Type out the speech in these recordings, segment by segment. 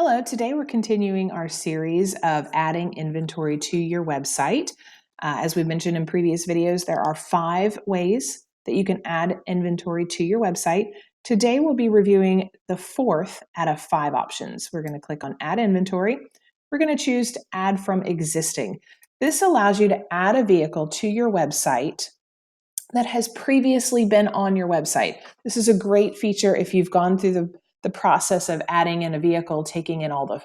Hello, today we're continuing our series of adding inventory to your website. As we mentioned in previous videos, there are 5 ways that you can add inventory to your website. Today we'll be reviewing the 4th out of 5 options. We're going to click on Add Inventory. We're going to choose to Add from Existing. This allows you to add a vehicle to your website that has previously been on your website. This is a great feature if you've gone through the process of adding in a vehicle, taking in all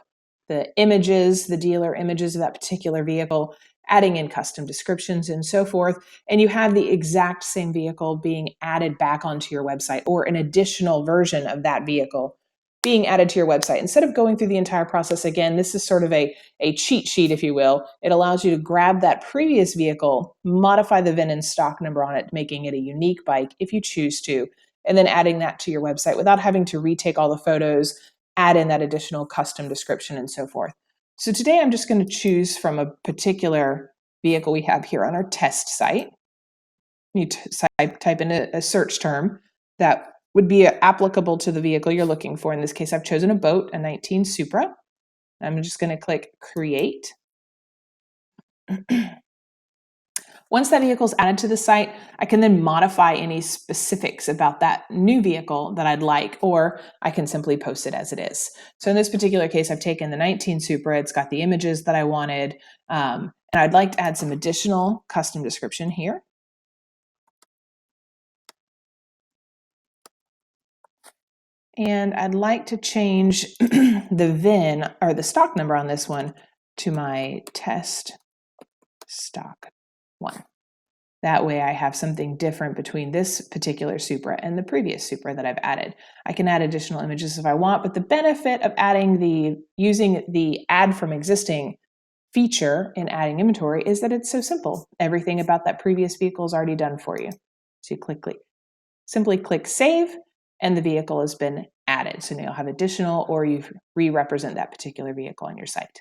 the images, the dealer images of that particular vehicle, adding in custom descriptions and so forth, and you have the exact same vehicle being added back onto your website or an additional version of that vehicle being added to your website. Instead of going through the entire process again, this is sort of a cheat sheet, if you will. It allows you to grab that previous vehicle, modify the VIN and stock number on it, making it a unique bike if you choose to, and then adding that to your website without having to retake all the photos, add in that additional custom description and so forth. So today I'm just going to choose from a particular vehicle we have here on our test site. You type in a search term that would be applicable to the vehicle you're looking for. In this case, I've chosen a boat, a 19 Supra. I'm just going to click Create. Once that vehicle is added to the site, I can then modify any specifics about that new vehicle that I'd like, or I can simply post it as it is. So in this particular case, I've taken the 19 Supra. It's got the images that I wanted, and I'd like to add some additional custom description here. And I'd like to change the VIN or the stock number on this one to my test stock 1. That way I have something different between this particular Supra and the previous Supra that I've added. I can add additional images if I want, but the benefit of using the add from existing feature in adding inventory is that it's so simple. Everything about that previous vehicle is already done for you. So you simply click Save, and the vehicle has been added. So now you'll have additional, or you re-represent that particular vehicle on your site.